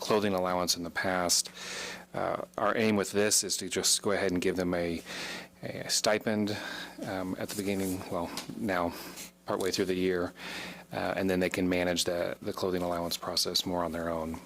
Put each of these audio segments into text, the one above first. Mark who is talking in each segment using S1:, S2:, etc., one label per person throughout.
S1: clothing allowance in the past. Our aim with this is to just go ahead and give them a stipend at the beginning, well, now partway through the year, and then they can manage the clothing allowance process more on their own.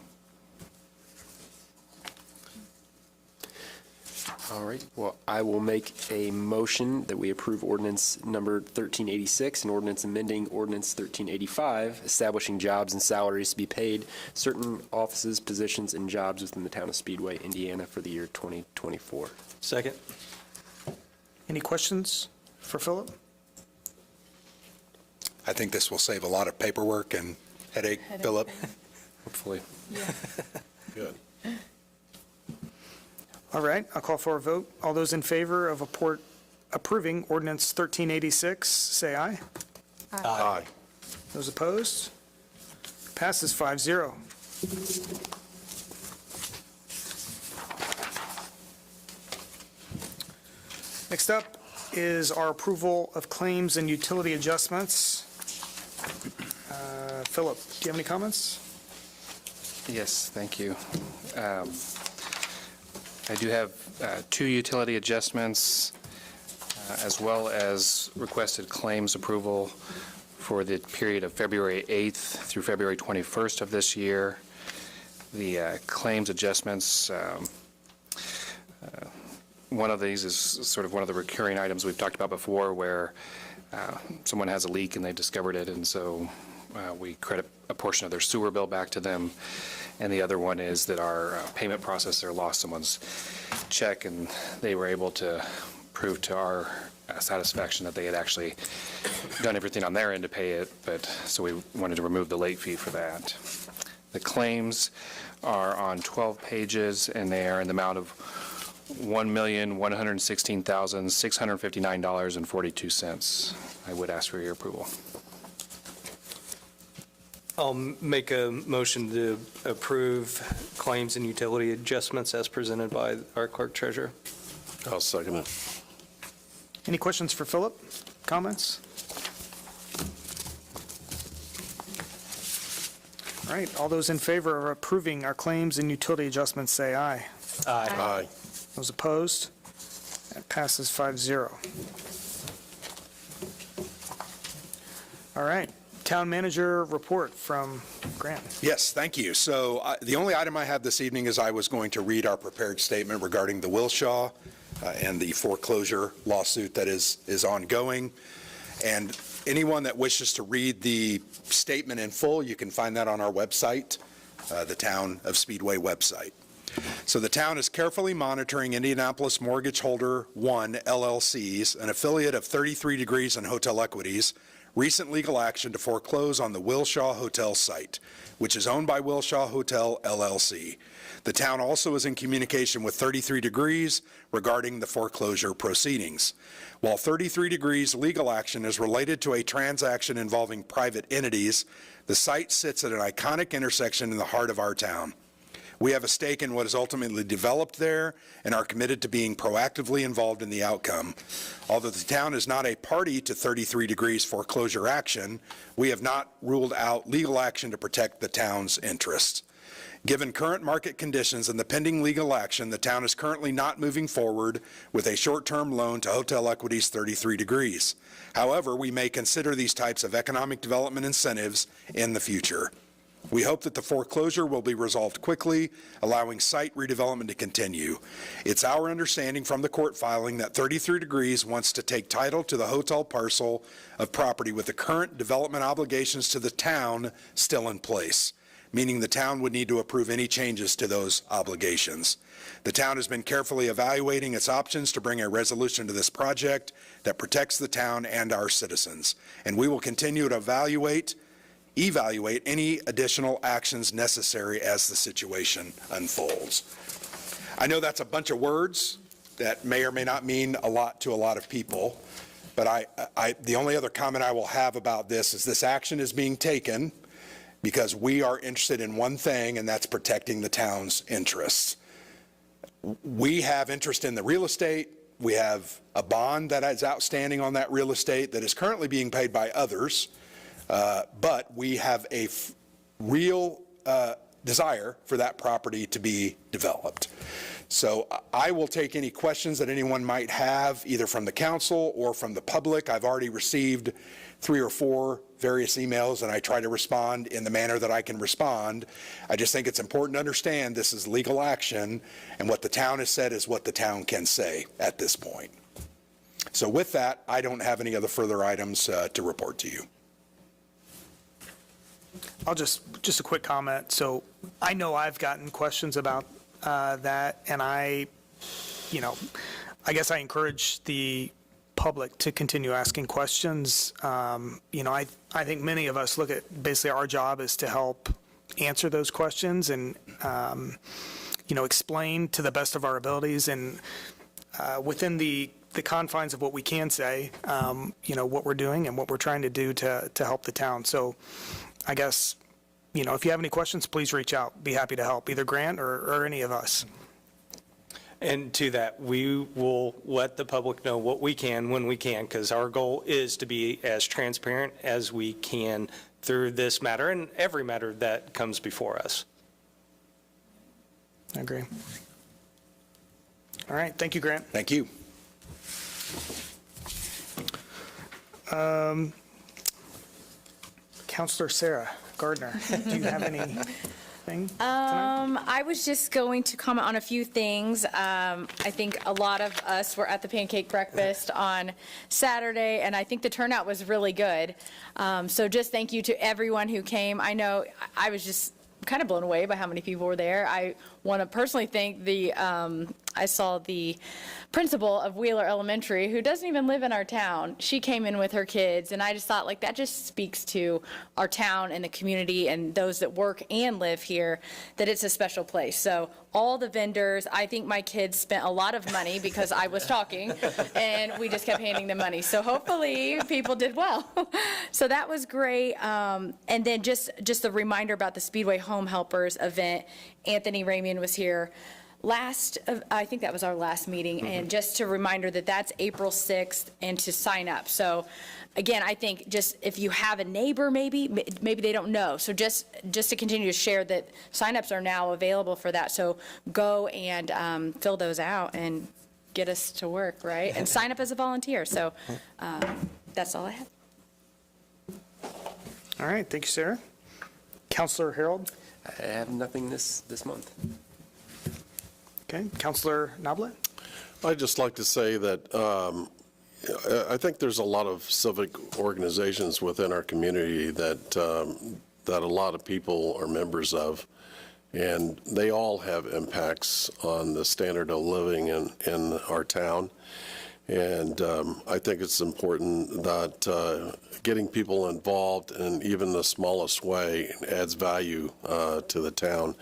S2: All right. Well, I will make a motion that we approve ordinance number 1386 and ordinance amending ordinance 1385, establishing jobs and salaries to be paid certain offices, positions, and jobs within the town of Speedway, Indiana for the year 2024.
S3: Second.
S4: Any questions for Philip?
S5: I think this will save a lot of paperwork and headache, Philip.
S1: Hopefully.
S5: Good.
S4: All right, I'll call for a vote. All those in favor of approving ordinance 1386, say aye.
S5: Aye.
S4: Those opposed? Passes 5-0. Next up is our approval of claims and utility adjustments. Philip, do you have any comments?
S1: Yes, thank you. I do have 2 utility adjustments as well as requested claims approval for the period of February 8th through February 21st of this year. The claims adjustments, one of these is sort of one of the recurring items we've talked about before where someone has a leak and they discovered it, and so we credit a portion of their sewer bill back to them. And the other one is that our payment processor lost someone's check, and they were able to prove to our satisfaction that they had actually done everything on their end to pay it, but so we wanted to remove the late fee for that. The claims are on 12 pages, and they are in the amount of $1,116,659.42. I would ask for your approval.
S3: I'll make a motion to approve claims and utility adjustments as presented by our clerk treasurer.
S5: I'll second it.
S4: Any questions for Philip? Comments? All right, all those in favor of approving our claims and utility adjustments, say aye.
S5: Aye.
S4: Those opposed? That passes 5-0. All right. Town manager report from Grant.
S5: Yes, thank you. So the only item I have this evening is I was going to read our prepared statement regarding the Wilshaw and the foreclosure lawsuit that is ongoing. And anyone that wishes to read the statement in full, you can find that on our website, the Town of Speedway website. So the town is carefully monitoring Indianapolis Mortgage Holder 1 LLC's, an affiliate of 33 Degrees and Hotel Equities, recent legal action to foreclose on the Wilshaw Hotel site, which is owned by Wilshaw Hotel LLC. The town also is in communication with 33 Degrees regarding the foreclosure proceedings. While 33 Degrees legal action is related to a transaction involving private entities, the site sits at an iconic intersection in the heart of our town. We have a stake in what is ultimately developed there and are committed to being proactively involved in the outcome. Although the town is not a party to 33 Degrees foreclosure action, we have not ruled out legal action to protect the town's interests. Given current market conditions and the pending legal action, the town is currently not moving forward with a short-term loan to Hotel Equities 33 Degrees. However, we may consider these types of economic development incentives in the future. We hope that the foreclosure will be resolved quickly, allowing site redevelopment to continue. It's our understanding from the court filing that 33 Degrees wants to take title to the hotel parcel of property with the current development obligations to the town still in place, meaning the town would need to approve any changes to those obligations. The town has been carefully evaluating its options to bring a resolution to this project that protects the town and our citizens, and we will continue to evaluate any additional actions necessary as the situation unfolds. I know that's a bunch of words that may or may not mean a lot to a lot of people, but the only other comment I will have about this is this action is being taken because we are interested in one thing, and that's protecting the town's interests. We have interest in the real estate. We have a bond that is outstanding on that real estate that is currently being paid by others. But we have a real desire for that property to be developed. So I will take any questions that anyone might have, either from the council or from the public. I've already received 3 or 4 various emails, and I try to respond in the manner that I can respond. I just think it's important to understand this is legal action, and what the town has said is what the town can say at this point. So with that, I don't have any other further items to report to you.
S4: I'll just a quick comment. So I know I've gotten questions about that, and I guess I encourage the public to continue asking questions. I think many of us look at basically our job is to help answer those questions and, explain to the best of our abilities and within the confines of what we can say, what we're doing and what we're trying to do to help the town. So I guess, if you have any questions, please reach out. Be happy to help, either Grant or any of us.
S3: And to that, we will let the public know what we can when we can, because our goal is to be as transparent as we can through this matter and every matter that comes before us.
S4: I agree. All right. Thank you, Grant.
S5: Thank you.
S4: Counselor Sarah Gardner, do you have anything tonight?
S6: I was just going to comment on a few things. I think a lot of us were at the pancake breakfast on Saturday, and I think the turnout was really good. So just thank you to everyone who came. I know I was just kind of blown away by how many people were there. I want to personally thank I saw the principal of Wheeler Elementary, who doesn't even live in our town. She came in with her kids, and I just thought, that just speaks to our town and the community and those that work and live here, that it's a special place. So all the vendors, I think my kids spent a lot of money because I was talking, and we just kept handing them money. So hopefully people did well. So that was great. And then just a reminder about the Speedway Home Helpers event. Anthony Ramian was here I think that was our last meeting, and just a reminder that that's April 6th and to sign up. So again, I think just if you have a neighbor, maybe they don't know. So just to continue to share that signups are now available for that. So go and fill those out and get us to work, right? And sign up as a volunteer. So that's all I have.
S4: All right. Thank you, Sarah. Counselor Harold?
S2: I have nothing this month.
S4: Okay. Counselor Noblet?
S7: I'd just like to say that I think there's a lot of civic organizations within our community that a lot of people are members of, and they all have impacts on the standard of living in our town. And I think it's important that getting people involved in even the smallest way adds value to the town.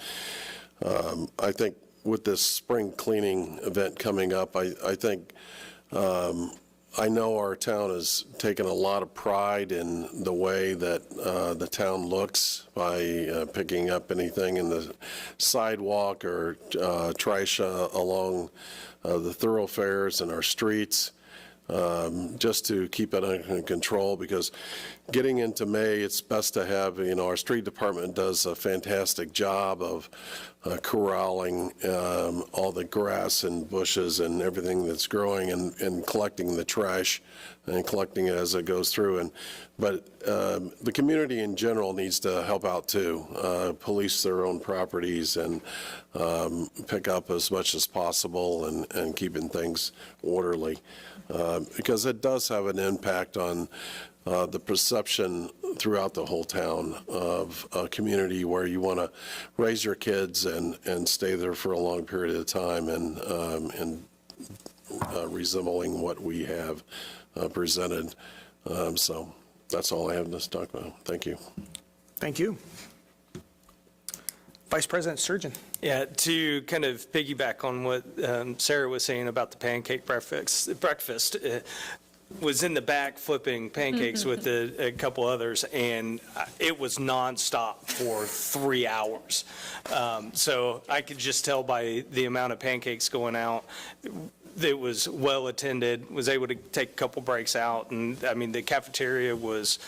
S7: I think with this spring cleaning event coming up, I think I know our town has taken a lot of pride in the way that the town looks by picking up anything in the sidewalk or trash along the thoroughfares and our streets, just to keep it under control, because getting into May, it's best to have, our street department does a fantastic job of corralling all the grass and bushes and everything that's growing and collecting the trash and collecting it as it goes through. But the community in general needs to help out too, police their own properties and pick up as much as possible and keeping things orderly, because it does have an impact on the perception throughout the whole town of a community where you want to raise your kids and stay there for a long period of time and resembling what we have presented. So that's all I have to talk about. Thank you.
S4: Thank you. Vice President Sturgeon.
S3: Yeah, to kind of piggyback on what Sarah was saying about the pancake breakfast was in the back flipping pancakes with a couple others, and it was nonstop for 3 hours. So I could just tell by the amount of pancakes going out, it was well attended, was able to take a couple breaks out, and I mean, the cafeteria was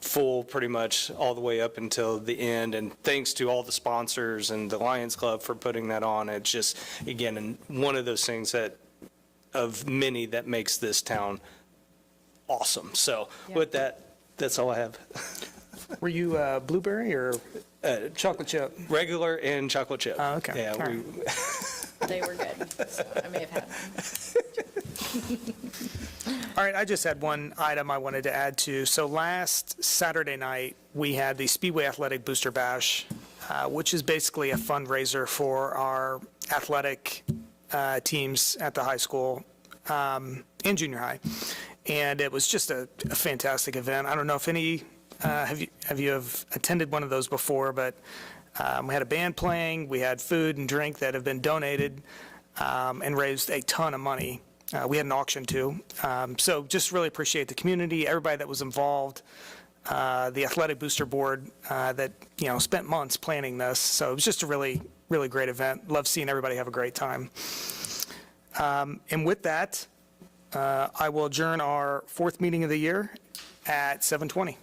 S3: full pretty much all the way up until the end. And thanks to all the sponsors and the Lions Club for putting that on. It's just, again, one of those things that, of many that makes this town awesome. So with that, that's all I have.
S4: Were you blueberry or chocolate chip?
S3: Regular and chocolate chip.
S4: Oh, okay.
S3: Yeah,
S4: All right.
S6: They were good. So I may have had them.
S4: All right, I just had one item I wanted to add to. So last Saturday night, we had the Speedway Athletic Booster Bash, which is basically a fundraiser for our athletic teams at the high school and junior high. And it was just a fantastic event. I don't know if any, have you attended one of those before, but we had a band playing, we had food and drink that have been donated and raised a ton of money. We had an auction too. So just really appreciate the community, everybody that was involved, the Athletic Booster Board that, spent months planning this. So it was just a really, really great event. Love seeing everybody have a great time. And with that, I will adjourn our fourth meeting of the year at 7:20.